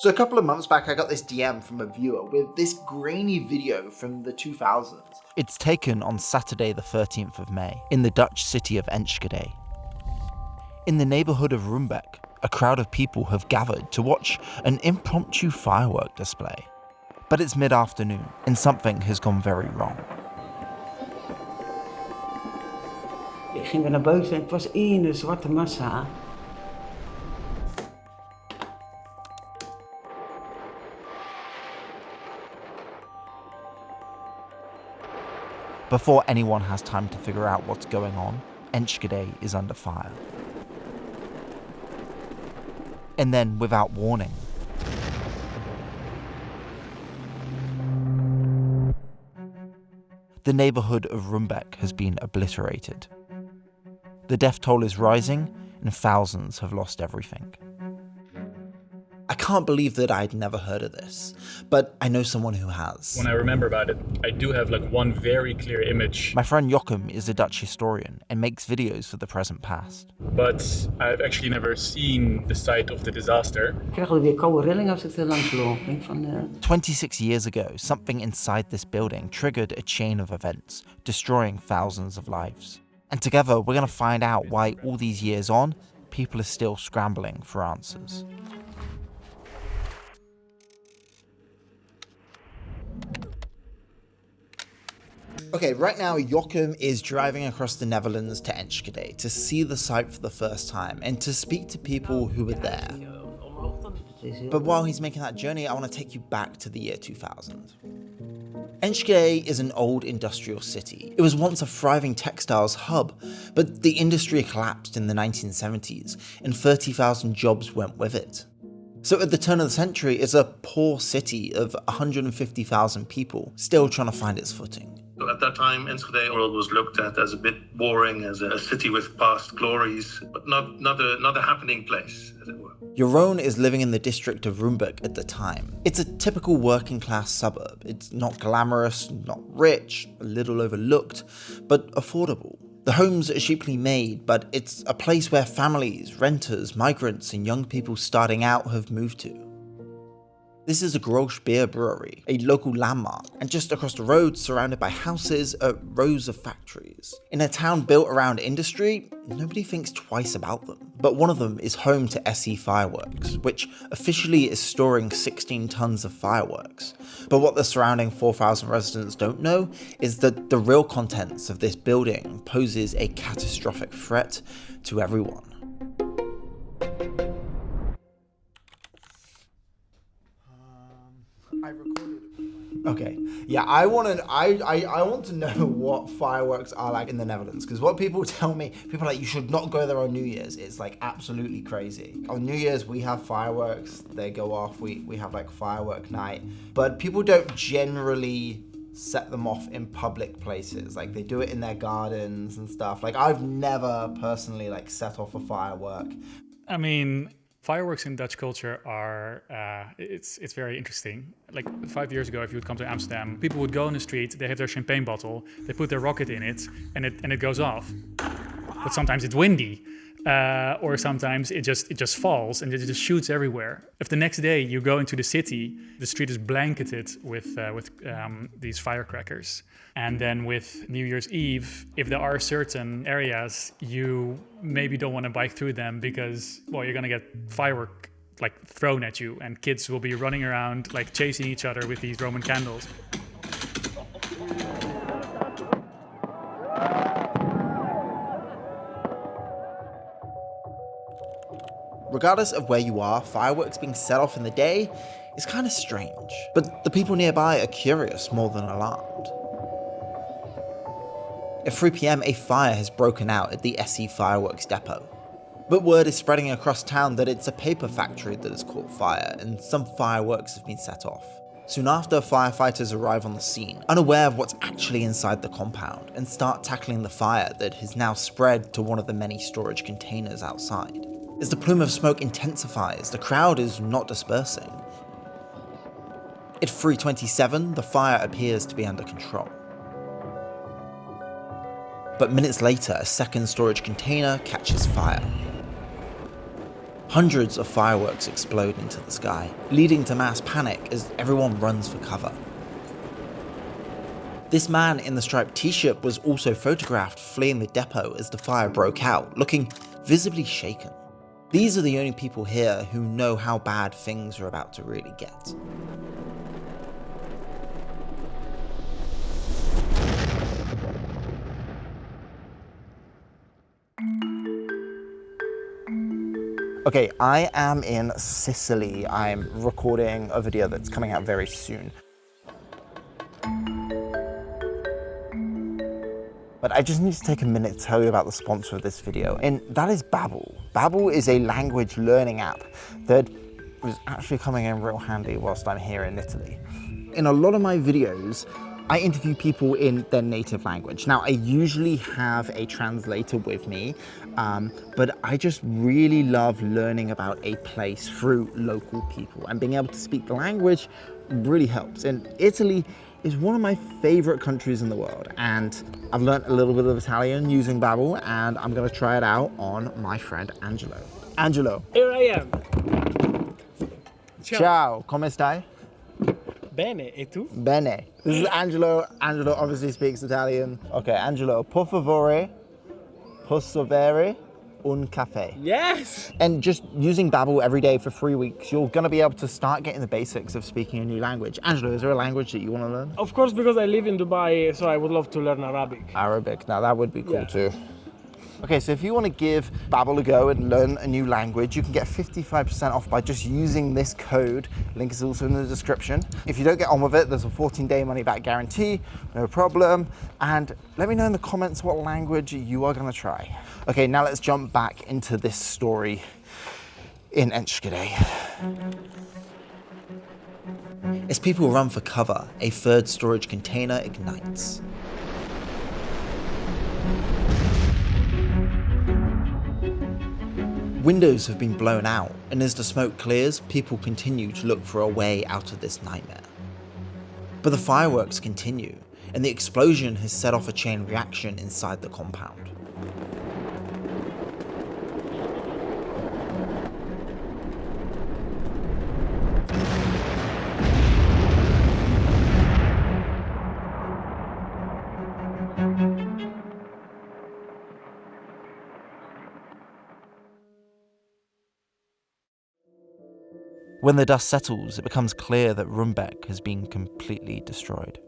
So a couple of months back, I got this DM from a viewer with this grainy video from the 2000s. It's taken on Saturday the 13th of May in the Dutch city of Enschede. In the neighbourhood of Vuurwerk, a crowd of people have gathered to watch an impromptu firework display. But it's mid-afternoon and something has gone very wrong. Ik ging weer naar buiten en het was één zwarte massa. Before anyone has time to figure out what's going on, Enschede is under fire. And then, without warning, the neighbourhood of Vuurwerk has been obliterated. The death toll is rising, and thousands have lost everything. I can't believe that I'd never heard of this, but I know someone who has. When I remember about it, I do have one very clear image. My friend Jochem is a Dutch historian and makes videos for the present past. But I've actually never seen the site of the disaster. Ik krijg alweer koude rilling als ik er langs loop. 26 years ago, something inside this building triggered a chain of events, destroying thousands of lives. And together, we're going to find out why all these years on, people are still scrambling for answers. Okay, right now Jochem is driving across the Netherlands to Enschede to see the site for the first time and to speak to people who were there. But while he's making that journey, I want to take you back to the year 2000. Enschede is an old industrial city. It was once a thriving textiles hub, but the industry collapsed in the 1970s and 30,000 jobs went with it. So at the turn of the century, it's a poor city of 150,000 people still trying to find its footing. So at that time, Enschede world was looked at as a bit boring, as a city with past glories, but not a happening place, as it were. Jeroen is living in the district of Vuurwerk at the time. It's a typical working class suburb. It's not glamorous, not rich, a little overlooked, but affordable. The homes are cheaply made, but it's a place where families, renters, migrants, and young people starting out have moved to. This is a Grolsch beer brewery, a local landmark, and just across the road, surrounded by houses, are rows of factories. In a town built around industry, nobody thinks twice about them. But one of them is home to SE Fireworks, which officially is storing 16 tons of fireworks. But what the surrounding 4,000 residents don't know is that the real contents of this building poses a catastrophic threat to everyone. Okay, yeah, I want to know what fireworks are like in the Netherlands, because what people tell me, people are like, you should not go there on New Year's. It's like absolutely crazy. On New Year's we have fireworks, they go off, we have like firework night, but people don't generally set them off in public places. Like they do it in their gardens and stuff. Like I've never personally like set off a firework. I mean, fireworks in Dutch culture are, it's very interesting. Like 5 years ago, if you would come to Amsterdam, people would go on the street, they have their champagne bottle, they put their rocket in it, and it goes off. But sometimes it's windy, or sometimes it just falls and it just shoots everywhere. If the next day you go into the city, the street is blanketed with these firecrackers. And then with New Year's Eve, if there are certain areas you maybe don't want to bike through them because, well, you're gonna get firework like thrown at you, and kids will be running around like chasing each other with these Roman candles. Regardless of where you are, fireworks being set off in the day is kind of strange. But the people nearby are curious more than alarmed. At 3 PM, a fire has broken out at the SE Fireworks depot. But word is spreading across town that it's a paper factory that has caught fire, and some fireworks have been set off. Soon after, firefighters arrive on the scene, unaware of what's actually inside the compound, and start tackling the fire that has now spread to one of the many storage containers outside. As the plume of smoke intensifies, the crowd is not dispersing. At 3:27, the fire appears to be under control. But minutes later, a second storage container catches fire. Hundreds of fireworks explode into the sky, leading to mass panic as everyone runs for cover. This man in the striped t-shirt was also photographed fleeing the depot as the fire broke out, looking visibly shaken. These are the only people here who know how bad things are about to really get. Okay, I am in Sicily. I'm recording a video that's coming out very soon. But I just need to take a minute to tell you about the sponsor of this video, and that is Babbel. Babbel is a language learning app that was actually coming in real handy whilst I'm here in Italy. In a lot of my videos, I interview people in their native language. Now, I usually have a translator with me, but I just really love learning about a place through local people, and being able to speak the language really helps. And Italy is one of my favorite countries in the world, and I've learned a little bit of Italian using Babbel, and I'm gonna try it out on my friend Angelo. Angelo. Here I am. Ciao, come stai? Bene, e tu? Bene. This is Angelo. Angelo obviously speaks Italian. Okay, Angelo, per favore, posso avere un caffè? Yes! And just using Babbel every day for 3 weeks, you're gonna be able to start getting the basics of speaking a new language. Angelo, is there a language that you wanna learn? Of course, because I live in Dubai, so I would love to learn Arabic. Arabic, now that would be cool Yeah. too. Okay, so if you want to give Babbel a go and learn a new language, you can get 55% off by just using this code. Link is also in the description. If you don't get on with it, there's a 14-day money-back guarantee, no problem. And let me know in the comments what language you are going to try. Okay, now let's jump back into this story in Enschede. As people run for cover, a third storage container ignites. Windows have been blown out, and as the smoke clears, people continue to look for a way out of this nightmare. But the fireworks continue, and the explosion has set off a chain reaction inside the compound. When the dust settles, it becomes clear that Rumbek has been completely destroyed.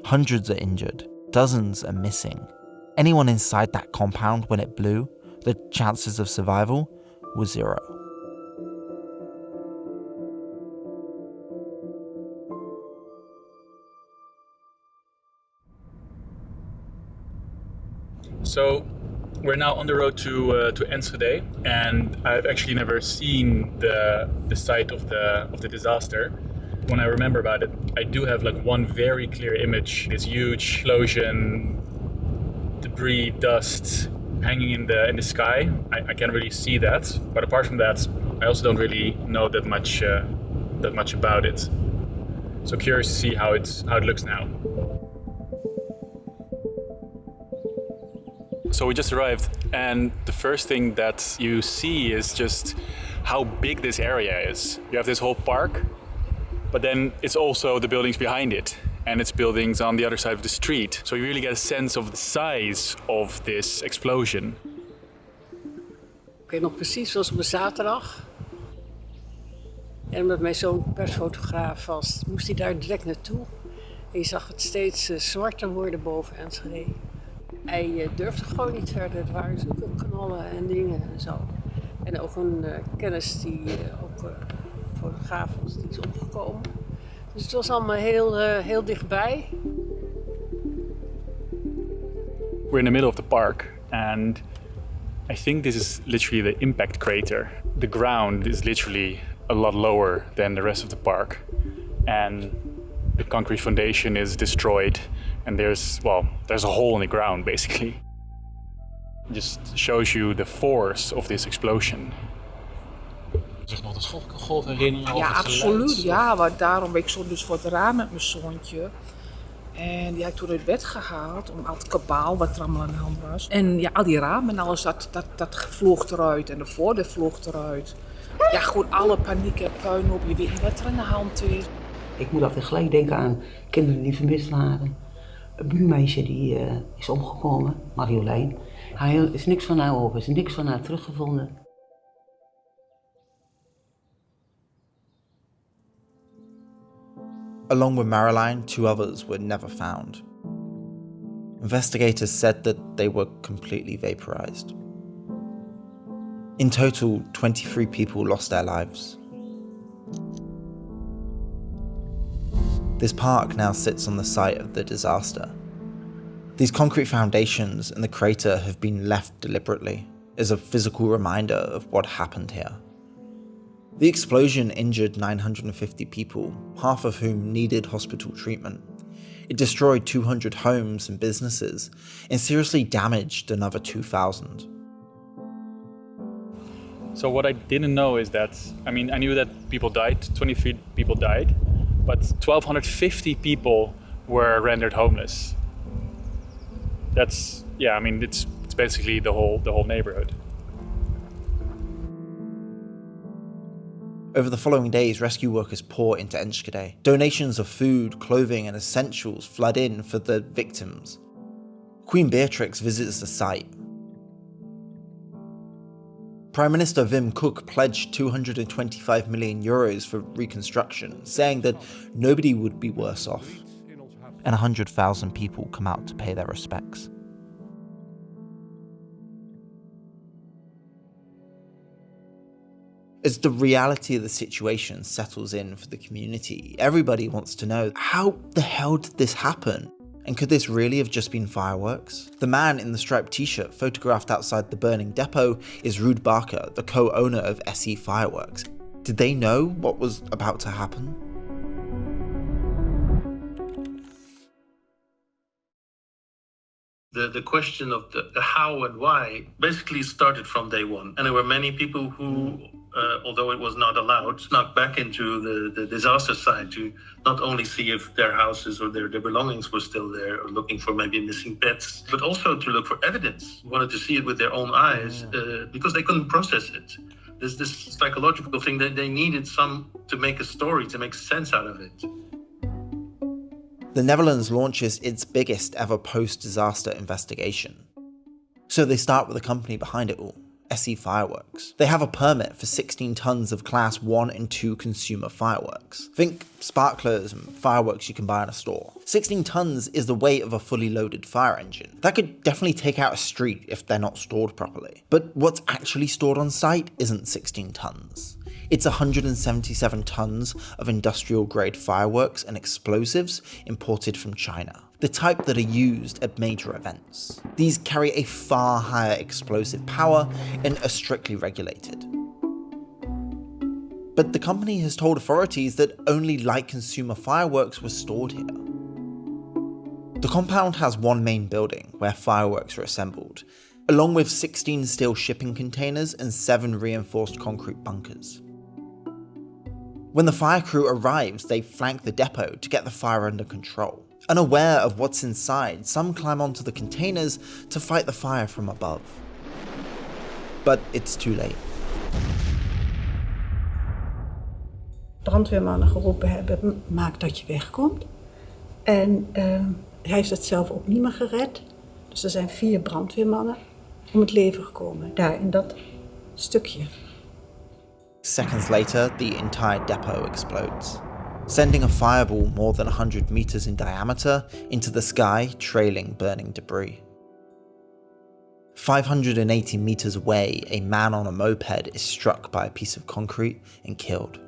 Hundreds are injured, dozens are missing. Anyone inside that compound when it blew, the chances of survival were 0. So we're now on the road to Enschede, and I've actually never seen the site of the disaster. When I remember about it, I do have like one very clear image: this huge explosion, debris, dust hanging in the sky. I can't really see that, but apart from that, I also don't really know that much about it. So curious to see how it looks now. So we just arrived, and the first thing that you see is just how big this area is. You have this whole park, but then it's also the buildings behind it, and it's buildings on the other side of the street. So you really get a sense of the size of this explosion. Ik weet nog precies, zoals op een zaterdag. En omdat mijn zoon persfotograaf was, moest hij daar direct naartoe. En je zag het steeds zwarter worden boven Enschede. Hij durfde gewoon niet verder. Er waren zulke knallen en dingen en zo. En ook een kennis die ook fotograaf was, die is omgekomen. Dus het was allemaal heel dichtbij. We're in the middle of the park, and I think this is literally the impact crater. The ground is literally a lot lower than the rest of the park, and the concrete foundation is destroyed, and there's a hole in the ground basically. It just shows you the force of this explosion. Zich nog de schokgolf herinneren? Ja, absoluut. Ja, maar daarom, ik stond dus voor het raam met mijn zoontje. En die had ik toen uit bed gehaald, om al het kabaal wat er allemaal aan de hand was. En ja, al die ramen en alles, dat vloog eruit en de voordeur vloog eruit. Ja, gewoon alle paniek en puinhoop, je weet niet wat er aan de hand is. Ik moet altijd gelijk denken aan kinderen die vermist waren. Een buurmeisje die is omgekomen, Marjolein. Er is niks van haar over, er is niks van haar teruggevonden. Along with Marilyn, 2 others were never found. Investigators said that they were completely vaporized. In total, 23 people lost their lives. This park now sits on the site of the disaster. These concrete foundations and the crater have been left deliberately as a physical reminder of what happened here. The explosion injured 950 people, half of whom needed hospital treatment. It destroyed 200 homes and businesses and seriously damaged another 2,000. So what I didn't know is that, I knew that people died, 23 people died, but 1,250 people were rendered homeless. It's basically the whole neighborhood. Over the following days, rescue workers pour into Enschede. Donations of food, clothing and essentials flood in for the victims. Queen Beatrix visits the site. Prime Minister Wim Kok pledged €225 million for reconstruction, saying that nobody would be worse off. And 100,000 people come out to pay their respects. As the reality of the situation settles in for the community, everybody wants to know, how the hell did this happen? And could this really have just been fireworks? The man in the striped t-shirt photographed outside the burning depot is Ruud Barker, the co-owner of SE Fireworks. Did they know what was about to happen? The question of the how and why basically started from day one. And there were many people who, although it was not allowed, snuck back into the disaster site to not only see if their houses or their belongings were still there, or looking for maybe missing pets, but also to look for evidence. Wanted to see it with their own eyes because they couldn't process it. There's this psychological thing that they needed to make a story, to make sense out of it. The Netherlands launches its biggest ever post-disaster investigation. So they start with the company behind it all, SE Fireworks. They have a permit for 16 tons of Class 1 and 2 consumer fireworks. Think sparklers and fireworks you can buy in a store. 16 tons is the weight of a fully loaded fire engine. That could definitely take out a street if they're not stored properly. But what's actually stored on site isn't 16 tons. It's 177 tons of industrial-grade fireworks and explosives imported from China, the type that are used at major events. These carry a far higher explosive power and are strictly regulated. But the company has told authorities that only light consumer fireworks were stored here. The compound has one main building where fireworks are assembled, along with 16 steel shipping containers and 7 reinforced concrete bunkers. When the fire crew arrives, they flank the depot to get the fire under control. Unaware of what's inside, some climb onto the containers to fight the fire from above. But it's too late. Brandweermannen geroepen hebben, maak dat je wegkomt. En hij heeft het zelf ook niet meer gered. Dus er zijn 4 brandweermannen om het leven gekomen, daar in dat stukje. Seconds later, the entire depot explodes, sending a fireball more than 100 meters in diameter into the sky, trailing burning debris. 580 meters away, a man on a moped is struck by a piece of concrete and killed.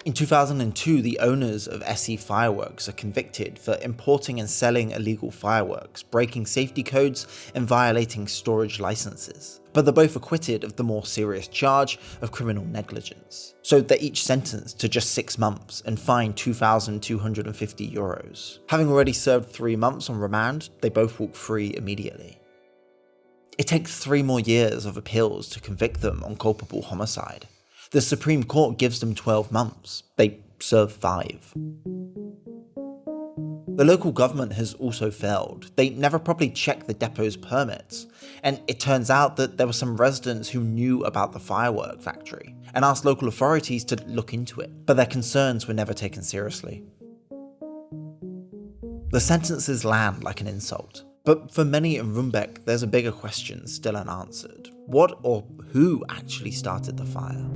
In 2002, the owners of SE Fireworks are convicted for importing and selling illegal fireworks, breaking safety codes, and violating storage licenses. But they're both acquitted of the more serious charge of criminal negligence. So they're each sentenced to just 6 months and fined €2,250. Having already served 3 months on remand, they both walk free immediately. It takes 3 more years of appeals to convict them on culpable homicide. The Supreme Court gives them 12 months. They serve 5. The local government has also failed. They never properly checked the depot's permits, and it turns out that there were some residents who knew about the firework factory and asked local authorities to look into it, but their concerns were never taken seriously. The sentences land like an insult, but for many in Rumbek, there's a bigger question still unanswered. What or who actually started the fire?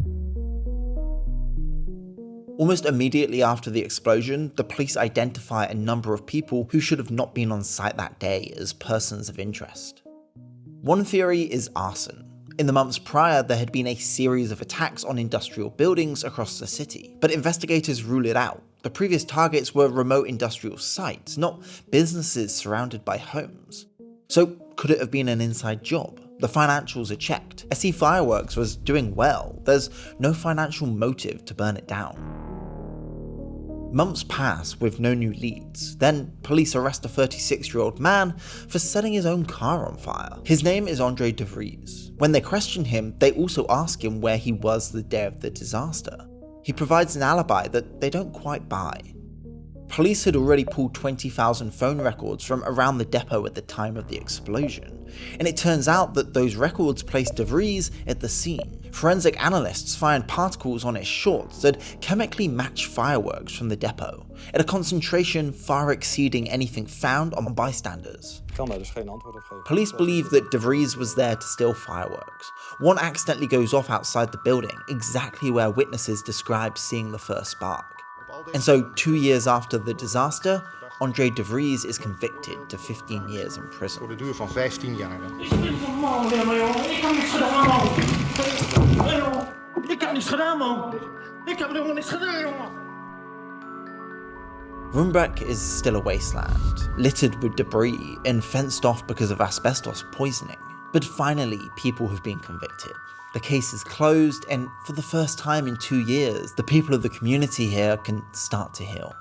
Almost immediately after the explosion, the police identify a number of people who should have not been on site that day as persons of interest. One theory is arson. In the months prior, there had been a series of attacks on industrial buildings across the city, but investigators rule it out. The previous targets were remote industrial sites, not businesses surrounded by homes. So could it have been an inside job? The financials are checked. SE Fireworks was doing well. There's no financial motive to burn it down. Months pass with no new leads. Then police arrest a 36-year-old man for setting his own car on fire. His name is Andre de Vries. When they question him, they also ask him where he was the day of the disaster. He provides an alibi that they don't quite buy. Police had already pulled 20,000 phone records from around the depot at the time of the explosion, and it turns out that those records placed de Vries at the scene. Forensic analysts find particles on his shorts that chemically match fireworks from the depot, at a concentration far exceeding anything found on bystanders. Police believe that de Vries was there to steal fireworks. One accidentally goes off outside the building, exactly where witnesses described seeing the first spark. And so 2 years after the disaster, Andre de Vries is convicted to 15 years in prison. Voor de duur van 15 jaar. Rumbek is still a wasteland, littered with debris and fenced off because of asbestos poisoning. But finally, people have been convicted. The case is closed, and for the first time in 2 years, the people of the community here can start to heal.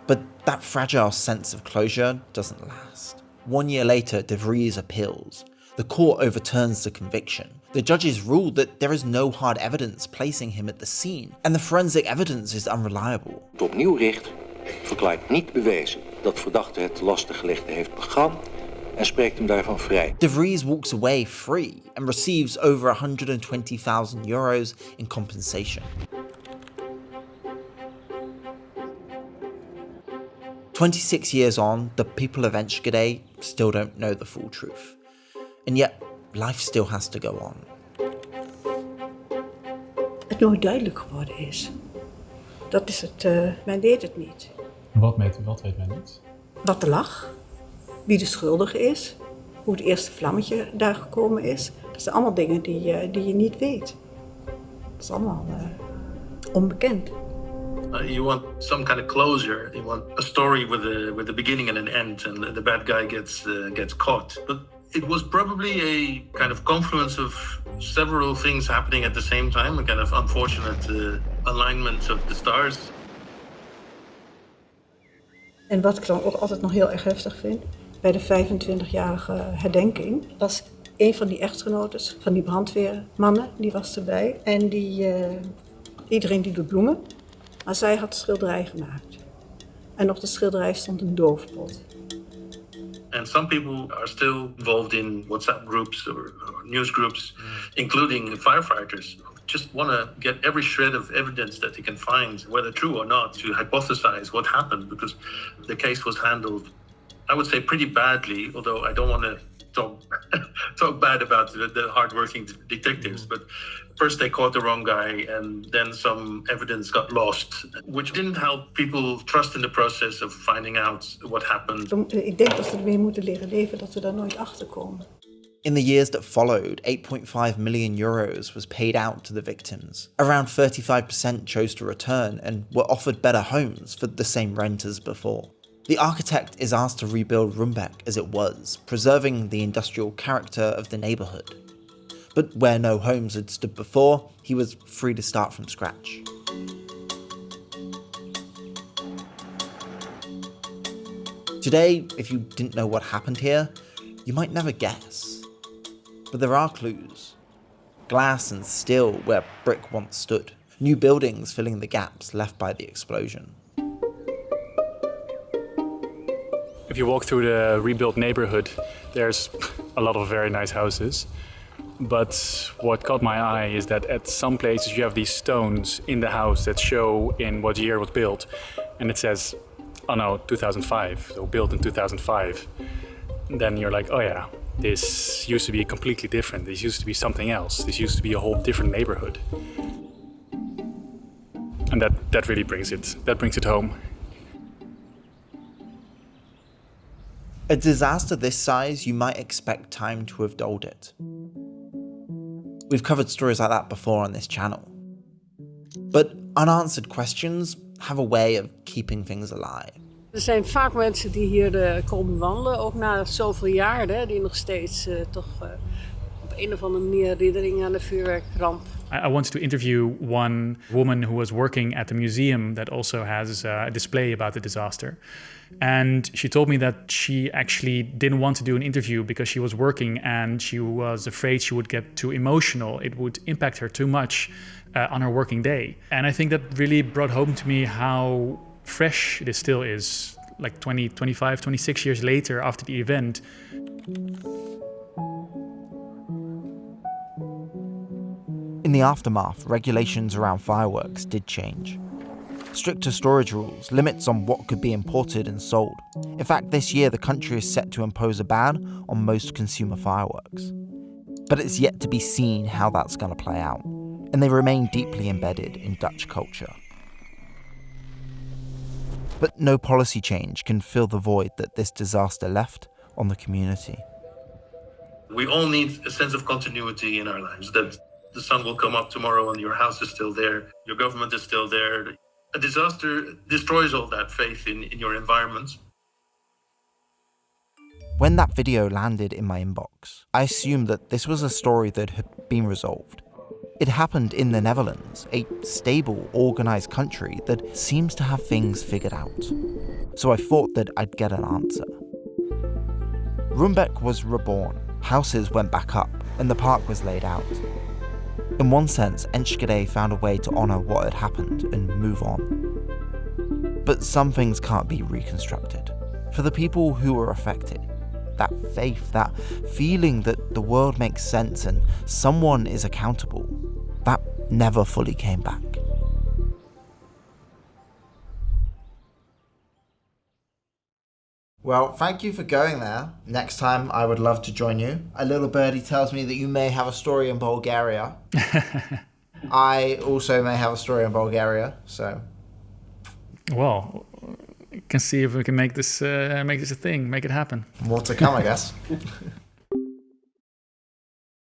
But that fragile sense of closure doesn't last. 1 year later, de Vries appeals. The court overturns the conviction. The judges ruled that there is no hard evidence placing him at the scene, and the forensic evidence is unreliable. Het opnieuw richt verklaart niet bewezen dat verdachte het lastiggelegde heeft begaan en spreekt hem daarvan vrij. De Vries walks away free and receives over €120,000 in compensation. 26 years on, the people of Enschede still don't know the full truth. And yet, life still has to go on. Het nooit duidelijk geworden is. Dat is het, men weet het niet. Wat weet men niet? Wat er lag, wie de schuldige is, hoe het eerste vlammetje daar gekomen is. Dat zijn allemaal dingen die je niet weet. Dat is allemaal onbekend. You want some kind of closure. You want a story with a beginning and an end, and the bad guy gets caught. But it was probably a kind of confluence of several things happening at the same time, a kind of unfortunate alignment of the stars. En wat ik dan ook altijd nog heel erg heftig vind, bij de 25-jarige herdenking was een van die echtgenotes van die brandweermannen, die was erbij. En iedereen die doet bloemen, maar zij had de schilderij gemaakt. En op de schilderij stond een doofpot. And some people are still involved in WhatsApp groups or news groups, including firefighters, who just want to get every shred of evidence that they can find, whether true or not, to hypothesize what happened, because the case was handled, I would say, pretty badly, although I don't want to talk bad about the hardworking detectives, but first they caught the wrong guy and then some evidence got lost, which didn't help people trust in the process of finding out what happened. Ik denk dat we ermee moeten leren leven dat we daar nooit achter komen. In the years that followed, €8.5 million was paid out to the victims. Around 35% chose to return and were offered better homes for the same rent as before. The architect is asked to rebuild Rumbek as it was, preserving the industrial character of the neighbourhood. But where no homes had stood before, he was free to start from scratch. Today, if you didn't know what happened here, you might never guess. But there are clues. glass and steel where brick once stood, new buildings filling the gaps left by the explosion. If you walk through the rebuilt neighborhood, there's a lot of very nice houses. But what caught my eye is that at some places you have these stones in the house that show in what year it was built. And it says, 2005, so built in 2005. And then you're like, oh yeah, this used to be completely different. This used to be something else. This used to be a whole different neighborhood. And that really brings it home. A disaster this size, you might expect time to have dulled it. We've covered stories like that before on this channel. But unanswered questions have a way of keeping things alive. Er zijn vaak mensen die hier komen wandelen, ook na zoveel jaar, die nog steeds toch op een of andere manier herinnering aan de vuurwerkramp. I wanted to interview one woman who was working at the museum that also has a display about the disaster. And she told me that she actually didn't want to do an interview because she was working and she was afraid she would get too emotional. It would impact her too much on her working day. And I think that really brought home to me how fresh this still is, like 20, 25, 26 years later after the event. In the aftermath, regulations around fireworks did change. Stricter storage rules, limits on what could be imported and sold. In fact, this year the country is set to impose a ban on most consumer fireworks. But it's yet to be seen how that's going to play out, and they remain deeply embedded in Dutch culture. But no policy change can fill the void that this disaster left on the community. We all need a sense of continuity in our lives, that the sun will come up tomorrow and your house is still there, your government is still there. A disaster destroys all that faith in your environment. When that video landed in my inbox, I assumed that this was a story that had been resolved. It happened in the Netherlands, a stable, organised country that seems to have things figured out. So I thought that I'd get an answer. Rumbek was reborn, houses went back up, and the park was laid out. In one sense, Enschede found a way to honour what had happened and move on. But some things can't be reconstructed. For the people who were affected, that faith, that feeling that the world makes sense and someone is accountable, that never fully came back. Well, thank you for going there. Next time, I would love to join you. A little birdie tells me that you may have a story in Bulgaria. I also may have a story in Bulgaria, so... Well, we can see if we can make this a thing, make it happen. More to come, I guess.